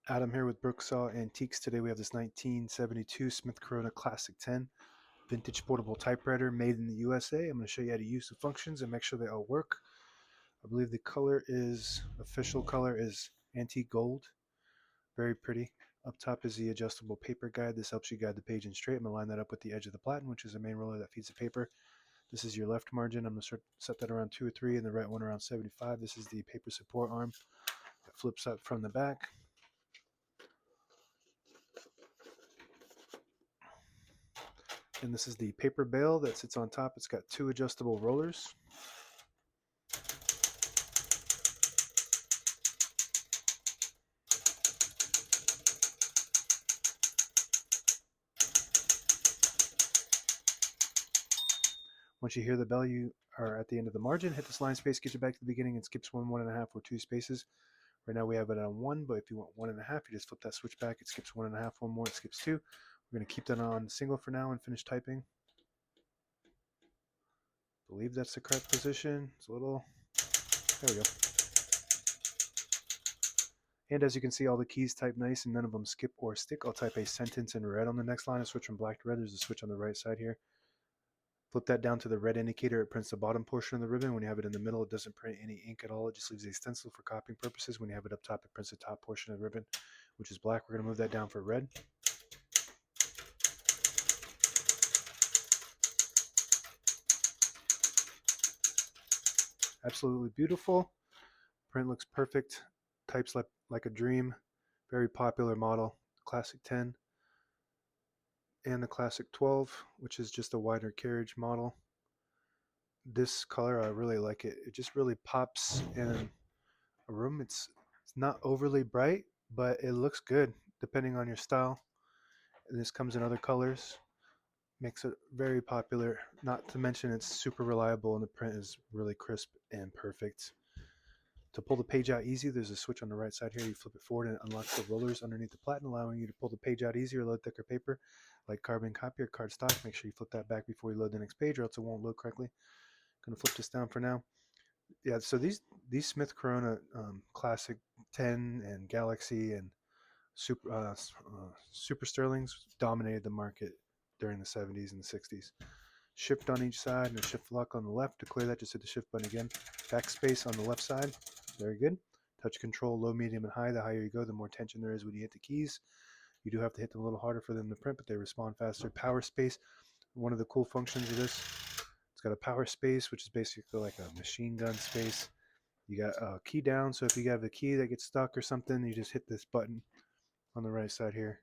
Adam here with Brooksaw Antiques. Today we have this 1972 Smith Corona Classic 10 vintage portable typewriter made in the USA. I'm going to show you how to use the functions and make sure they all work. I believe the official color is antique gold. Very pretty. Up top is the adjustable paper guide. This helps you guide the page in straight. I'm going to line that up with the edge of the platen, which is the main roller that feeds the paper. This is your left margin. I'm going to set that around 2 or 3 and the right one around 75. This is the paper support arm that flips up from the back. And this is the paper bale that sits on top. It's got 2 adjustable rollers. Once you hear the bell, you are at the end of the margin. Hit this line space, get you back to the beginning, and skips 1.5, or 2 spaces. Right now we have it on 1, but if you want 1.5, you just flip that switch back. It skips 1.5, one more, it skips 2. We're going to keep that on single for now and finish typing. I believe that's the correct position. It's a little, there we go. And as you can see, all the keys type nice and none of them skip or stick. I'll type a sentence in red on the next line and switch from black to red. There's a switch on the right side here. Flip that down to the red indicator. It prints the bottom portion of the ribbon. When you have it in the middle, it doesn't print any ink at all. It just leaves the stencil for copying purposes. When you have it up top, it prints the top portion of the ribbon, which is black. We're going to move that down for red. Absolutely beautiful. Print looks perfect. Types like a dream. Very popular model. Classic 10 and the Classic 12, which is just a wider carriage model. This color, I really like it. It just really pops in a room. It's not overly bright, but it looks good depending on your style. And this comes in other colors. Makes it very popular. Not to mention it's super reliable and the print is really crisp and perfect. To pull the page out easy, there's a switch on the right side here. You flip it forward and it unlocks the rollers underneath the platen, allowing you to pull the page out easier, load thicker paper like carbon copy or cardstock. Make sure you flip that back before you load the next page or else it won't load correctly. Going to flip this down for now. Yeah, so these Smith Corona Classic 10 and Galaxy and Super Sterlings dominated the market during the 70s and the 60s. Shift on each side and a shift lock on the left. To clear that, just hit the shift button again. Backspace on the left side. Very good. Touch control, low, medium, and high. The higher you go, the more tension there is when you hit the keys. You do have to hit them a little harder for them to print, but they respond faster. Power space. One of the cool functions of this, it's got a power space, which is basically like a machine gun space. You got a key down, so if you have a key that gets stuck or something, you just hit this button on the right side here,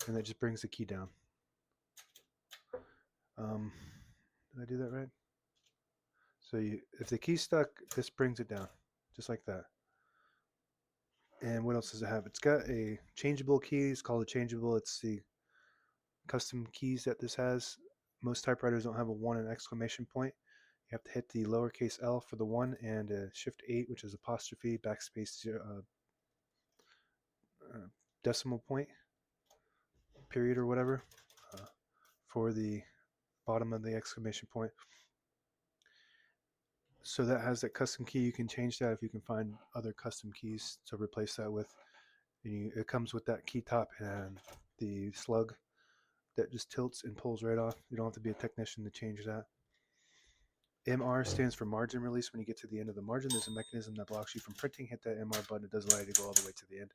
and that just brings the key down. Did I do that right? So if the key's stuck, this brings it down, just like that. And what else does it have? It's got a changeable key. It's called a changeable. It's the custom keys that this has. Most typewriters don't have a 1 and exclamation point. You have to hit the lowercase l for the 1 and shift 8, which is apostrophe, backspace, decimal point, period or whatever, for the bottom of the exclamation point. So that has that custom key. You can change that if you can find other custom keys to replace that with. And it comes with that key top and the slug that just tilts and pulls right off. You don't have to be a technician to change that. MR stands for margin release. When you get to the end of the margin, there's a mechanism that blocks you from printing. Hit that MR button. It does allow you to go all the way to the end.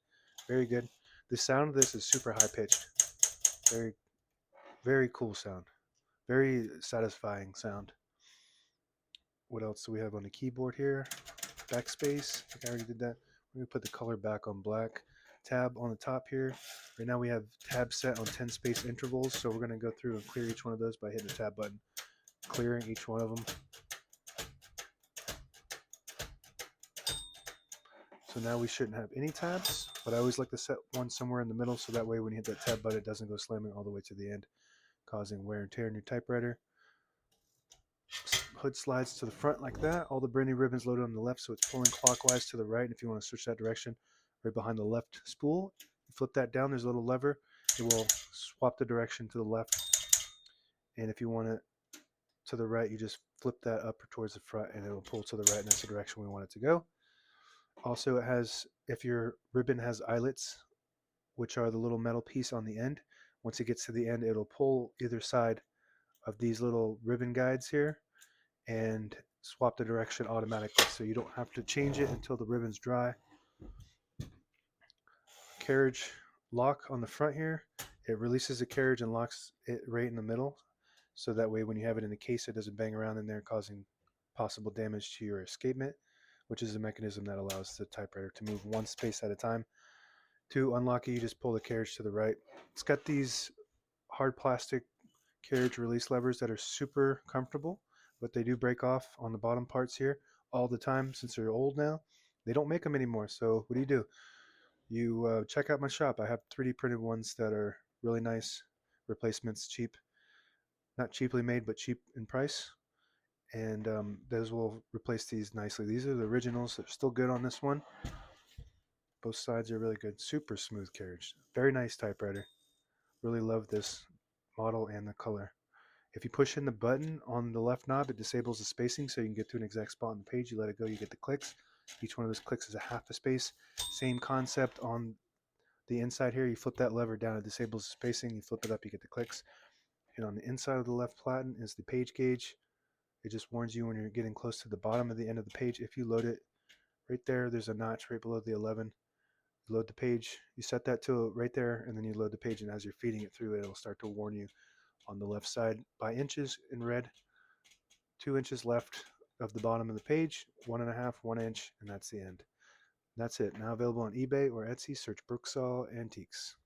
Very good. The sound of this is super high pitched. Very, very cool sound. Very satisfying sound. What else do we have on the keyboard here? Backspace. I think I already did that. We're going to put the color back on black. Tab on the top here. Right now we have tab set on 10 space intervals, so we're going to go through and clear each one of those by hitting the tab button, clearing each one of them. So now we shouldn't have any tabs, but I always like to set one somewhere in the middle so that way when you hit that tab button, it doesn't go slamming all the way to the end, causing wear and tear in your typewriter. Hood slides to the front like that. All the brand new ribbons loaded on the left, so it's pulling clockwise to the right. And if you want to switch that direction, right behind the left spool, you flip that down. There's a little lever. It will swap the direction to the left. And if you want it to the right, you just flip that up towards the front, and it will pull to the right, and that's the direction we want it to go. Also, it has, if your ribbon has eyelets which are the little metal piece on the end. Once it gets to the end, it'll pull either side of these little ribbon guides here and swap the direction automatically, so you don't have to change it until the ribbon's dry. Carriage lock on the front here. It releases the carriage and locks it right in the middle, so that way when you have it in the case, it doesn't bang around in there causing possible damage to your escapement, which is a mechanism that allows the typewriter to move one space at a time. To unlock it, you just pull the carriage to the right. It's got these hard plastic carriage release levers that are super comfortable, but they do break off on the bottom parts here all the time since they're old now. They don't make them anymore, so what do? You check out my shop. I have 3D printed ones that are really nice replacements, cheap, not cheaply made, but cheap in price. And those will replace these nicely. These are the originals. They're still good on this one. Both sides are really good. Super smooth carriage. Very nice typewriter. Really love this model and the color. If you push in the button on the left knob, it disables the spacing so you can get to an exact spot on the page. You let it go, you get the clicks. Each one of those clicks is a half a space. Same concept on the inside here. You flip that lever down, it disables the spacing. You flip it up, you get the clicks. And on the inside of the left platen is the page gauge. It just warns you when you're getting close to the bottom of the end of the page. If you load it right there, there's a notch right below the 11. You load the page, you set that to right there, and then you load the page, and as you're feeding it through, it'll start to warn you on the left side by inches in red. 2 inches left of the bottom of the page, 1.5, 1 inch, and that's the end. That's it. Now available on eBay or Etsy. Search Brooksaw Antiques.